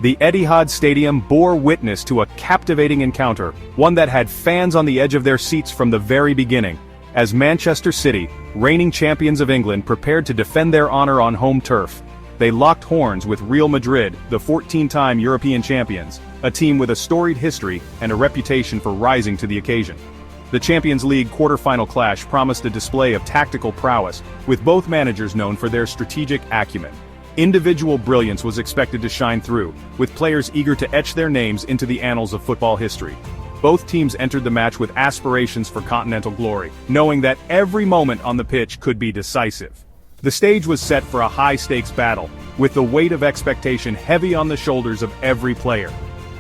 The Etihad Stadium bore witness to a captivating encounter, one that had fans on the edge of their seats from the very beginning, as Manchester City, reigning champions of England, prepared to defend their honor on home turf. They locked horns with Real Madrid, the 14-time European champions, a team with a storied history and a reputation for rising to the occasion. The Champions League quarter-final clash promised a display of tactical prowess, with both managers known for their strategic acumen. Individual brilliance was expected to shine through, with players eager to etch their names into the annals of football history. Both teams entered the match with aspirations for continental glory, knowing that every moment on the pitch could be decisive. The stage was set for a high-stakes battle, with the weight of expectation heavy on the shoulders of every player.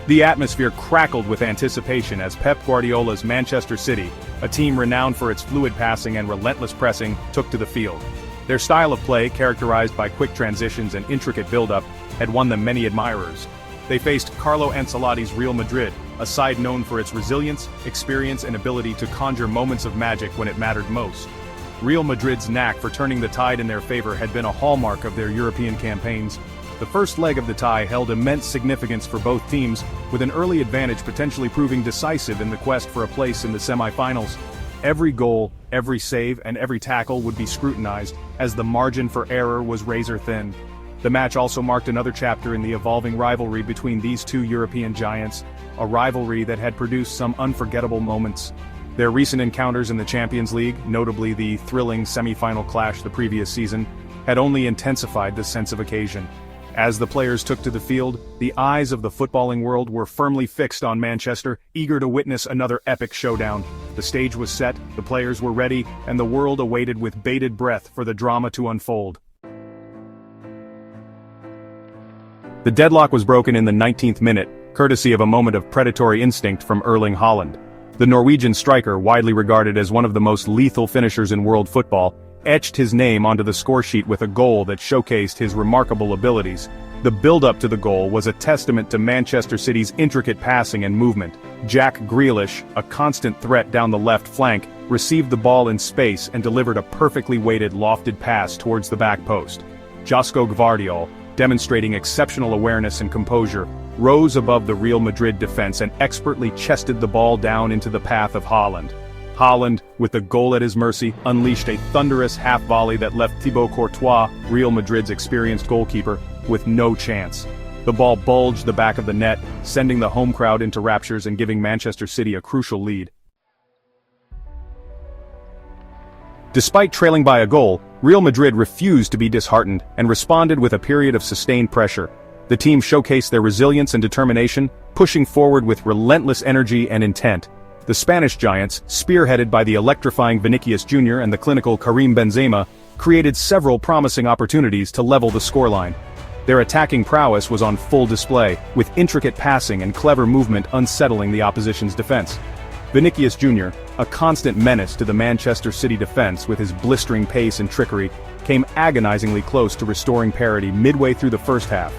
The atmosphere crackled with anticipation as Pep Guardiola's Manchester City, a team renowned for its fluid passing and relentless pressing, took to the field. Their style of play, characterized by quick transitions and intricate build-up, had won them many admirers. They faced Carlo Ancelotti's Real Madrid, a side known for its resilience, experience and ability to conjure moments of magic when it mattered most. Real Madrid's knack for turning the tide in their favor had been a hallmark of their European campaigns. The first leg of the tie held immense significance for both teams, with an early advantage potentially proving decisive in the quest for a place in the semi-finals. Every goal, every save, and every tackle would be scrutinized, as the margin for error was razor-thin. The match also marked another chapter in the evolving rivalry between these two European giants, a rivalry that had produced some unforgettable moments. Their recent encounters in the Champions League, notably the thrilling semi-final clash the previous season, had only intensified the sense of occasion. As the players took to the field, the eyes of the footballing world were firmly fixed on Manchester, eager to witness another epic showdown. The stage was set, the players were ready, and the world awaited with bated breath for the drama to unfold. The deadlock was broken in the 19th minute, courtesy of a moment of predatory instinct from Erling Haaland. The Norwegian striker, widely regarded as one of the most lethal finishers in world football, etched his name onto the scoresheet with a goal that showcased his remarkable abilities. The build-up to the goal was a testament to Manchester City's intricate passing and movement. Jack Grealish, a constant threat down the left flank, received the ball in space and delivered a perfectly weighted lofted pass towards the back post. Josko Gvardiol, demonstrating exceptional awareness and composure, rose above the Real Madrid defense and expertly chested the ball down into the path of Haaland. Haaland, with the goal at his mercy, unleashed a thunderous half-volley that left Thibaut Courtois, Real Madrid's experienced goalkeeper, with no chance. The ball bulged the back of the net, sending the home crowd into raptures and giving Manchester City a crucial lead. Despite trailing by a goal, Real Madrid refused to be disheartened and responded with a period of sustained pressure. The team showcased their resilience and determination, pushing forward with relentless energy and intent. The Spanish giants, spearheaded by the electrifying Vinicius Jr. and the clinical Karim Benzema, created several promising opportunities to level the scoreline. Their attacking prowess was on full display, with intricate passing and clever movement unsettling the opposition's defense. Vinicius Jr., a constant menace to the Manchester City defense with his blistering pace and trickery, came agonizingly close to restoring parity midway through the first half.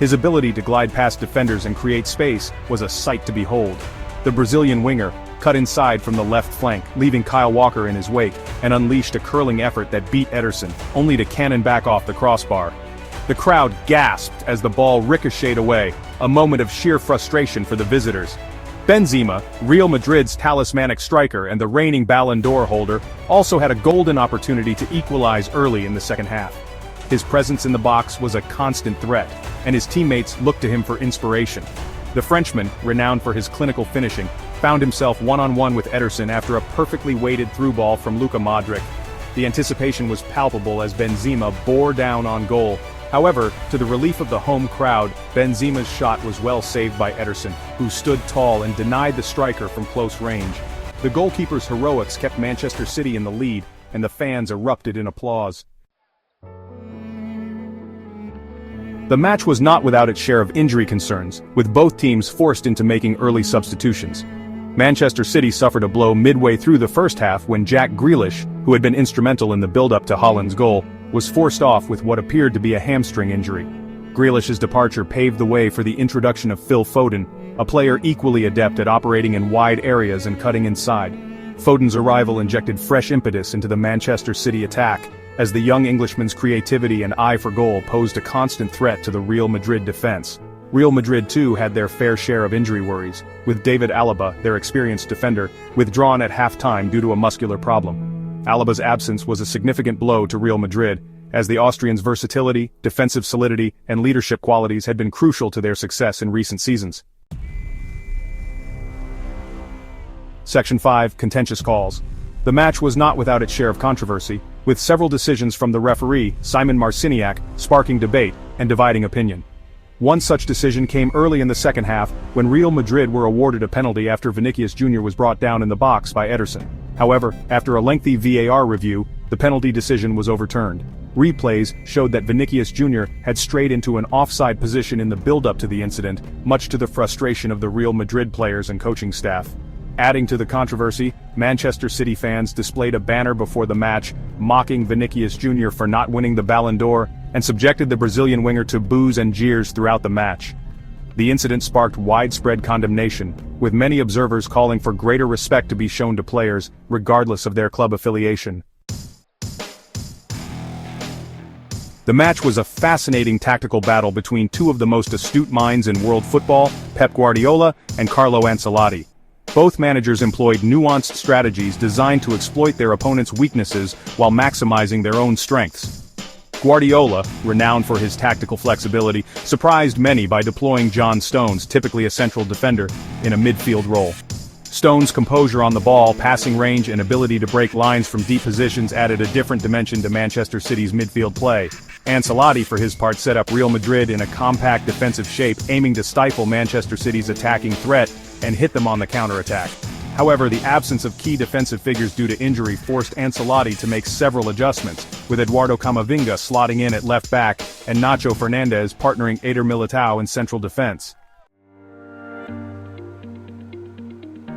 His ability to glide past defenders and create space was a sight to behold. The Brazilian winger cut inside from the left flank, leaving Kyle Walker in his wake, and unleashed a curling effort that beat Ederson, only to cannon back off the crossbar. The crowd gasped as the ball ricocheted away, a moment of sheer frustration for the visitors. Benzema, Real Madrid's talismanic striker and the reigning Ballon d'Or holder, also had a golden opportunity to equalize early in the second half. His presence in the box was a constant threat, and his teammates looked to him for inspiration. The Frenchman, renowned for his clinical finishing, found himself one-on-one with Ederson after a perfectly weighted through ball from Luka Modric. The anticipation was palpable as Benzema bore down on goal. However, to the relief of the home crowd, Benzema's shot was well saved by Ederson, who stood tall and denied the striker from close range. The goalkeeper's heroics kept Manchester City in the lead, and the fans erupted in applause. The match was not without its share of injury concerns, with both teams forced into making early substitutions. Manchester City suffered a blow midway through the first half when Jack Grealish, who had been instrumental in the build-up to Haaland's goal, was forced off with what appeared to be a hamstring injury. Grealish's departure paved the way for the introduction of Phil Foden, a player equally adept at operating in wide areas and cutting inside. Foden's arrival injected fresh impetus into the Manchester City attack, as the young Englishman's creativity and eye for goal posed a constant threat to the Real Madrid defense. Real Madrid too had their fair share of injury worries, with David Alaba, their experienced defender, withdrawn at halftime due to a muscular problem. Alaba's absence was a significant blow to Real Madrid, as the Austrians' versatility, defensive solidity, and leadership qualities had been crucial to their success in recent seasons. Section 5. Contentious calls. The match was not without its share of controversy, with several decisions from the referee, Simon Marciniak, sparking debate and dividing opinion. One such decision came early in the second half, when Real Madrid were awarded a penalty after Vinicius Jr. was brought down in the box by Ederson. However, after a lengthy VAR review, the penalty decision was overturned. Replays showed that Vinicius Jr. had strayed into an offside position in the build-up to the incident, much to the frustration of the Real Madrid players and coaching staff. Adding to the controversy, Manchester City fans displayed a banner before the match, mocking Vinicius Jr. for not winning the Ballon d'Or, and subjected the Brazilian winger to boos and jeers throughout the match. The incident sparked widespread condemnation, with many observers calling for greater respect to be shown to players, regardless of their club affiliation. The match was a fascinating tactical battle between two of the most astute minds in world football, Pep Guardiola and Carlo Ancelotti. Both managers employed nuanced strategies designed to exploit their opponents' weaknesses while maximizing their own strengths. Guardiola, renowned for his tactical flexibility, surprised many by deploying John Stones, typically a central defender, in a midfield role. Stones' composure on the ball, passing range, and ability to break lines from deep positions added a different dimension to Manchester City's midfield play. Ancelotti, for his part, set up Real Madrid in a compact defensive shape, aiming to stifle Manchester City's attacking threat and hit them on the counter-attack. However, the absence of key defensive figures due to injury forced Ancelotti to make several adjustments, with Eduardo Camavinga slotting in at left back and Nacho Fernandez partnering Eder Militao in central defense.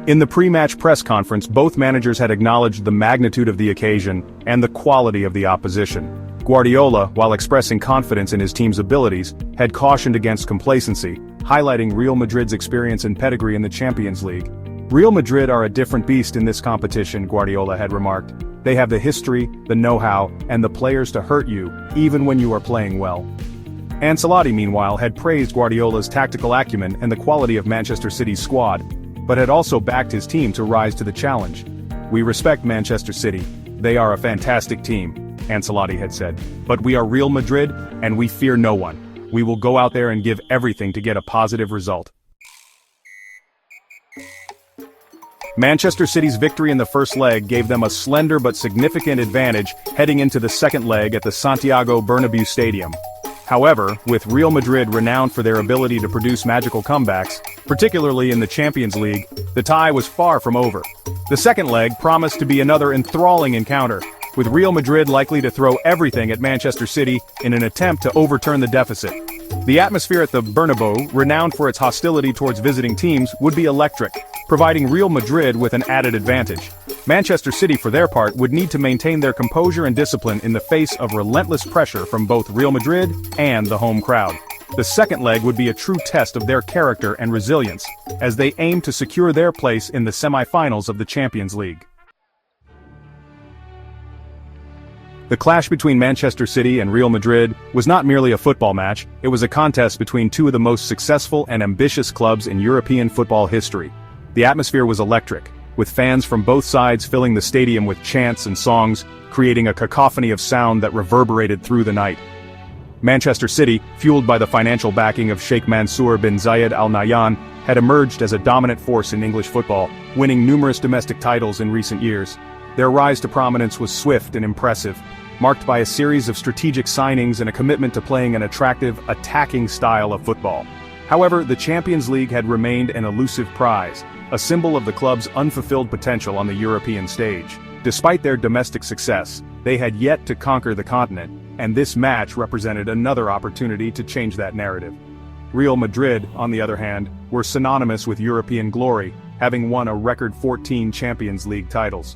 In the pre-match press conference, both managers had acknowledged the magnitude of the occasion and the quality of the opposition. Guardiola, while expressing confidence in his team's abilities, had cautioned against complacency, highlighting Real Madrid's experience and pedigree in the Champions League. Real Madrid are a different beast in this competition, Guardiola had remarked. They have the history, the know-how, and the players to hurt you, even when you are playing well. Ancelotti, meanwhile, had praised Guardiola's tactical acumen and the quality of Manchester City's squad, but had also backed his team to rise to the challenge. "We respect Manchester City. They are a fantastic team," Ancelotti had said. "But we are Real Madrid, and we fear no one. We will go out there and give everything to get a positive result." Manchester City's victory in the first leg gave them a slender but significant advantage heading into the second leg at the Santiago Bernabéu Stadium. However, with Real Madrid renowned for their ability to produce magical comebacks, particularly in the Champions League, the tie was far from over. The second leg promised to be another enthralling encounter, with Real Madrid likely to throw everything at Manchester City in an attempt to overturn the deficit. The atmosphere at the Bernabéu, renowned for its hostility towards visiting teams, would be electric, providing Real Madrid with an added advantage. Manchester City, for their part, would need to maintain their composure and discipline in the face of relentless pressure from both Real Madrid and the home crowd. The second leg would be a true test of their character and resilience, as they aim to secure their place in the semi-finals of the Champions League. The clash between Manchester City and Real Madrid was not merely a football match, it was a contest between two of the most successful and ambitious clubs in European football history. The atmosphere was electric, with fans from both sides filling the stadium with chants and songs, creating a cacophony of sound that reverberated through the night. Manchester City, fueled by the financial backing of Sheikh Mansour bin Zayed Al Nahyan, had emerged as a dominant force in English football, winning numerous domestic titles in recent years. Their rise to prominence was swift and impressive, marked by a series of strategic signings and a commitment to playing an attractive, attacking style of football. However, the Champions League had remained an elusive prize, a symbol of the club's unfulfilled potential on the European stage. Despite their domestic success, they had yet to conquer the continent, and this match represented another opportunity to change that narrative. Real Madrid, on the other hand, were synonymous with European glory, having won a record 14 Champions League titles.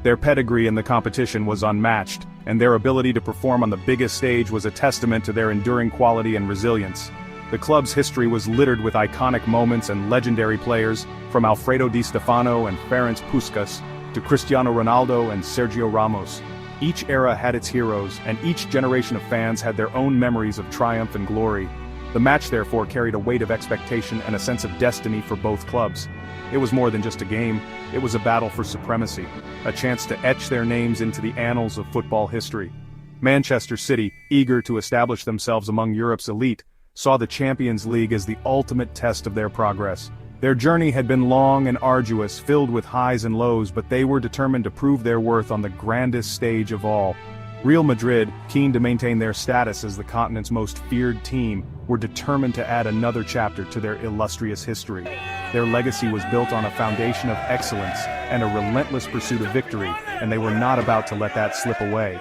Their pedigree in the competition was unmatched, and their ability to perform on the biggest stage was a testament to their enduring quality and resilience. The club's history was littered with iconic moments and legendary players, from Alfredo Di Stefano and Ferenc Puskás, to Cristiano Ronaldo and Sergio Ramos. Each era had its heroes, and each generation of fans had their own memories of triumph and glory. The match therefore carried a weight of expectation and a sense of destiny for both clubs. It was more than just a game, it was a battle for supremacy, a chance to etch their names into the annals of football history. Manchester City, eager to establish themselves among Europe's elite, saw the Champions League as the ultimate test of their progress. Their journey had been long and arduous, filled with highs and lows, but they were determined to prove their worth on the grandest stage of all. Real Madrid, keen to maintain their status as the continent's most feared team, were determined to add another chapter to their illustrious history. Their legacy was built on a foundation of excellence and a relentless pursuit of victory, and they were not about to let that slip away.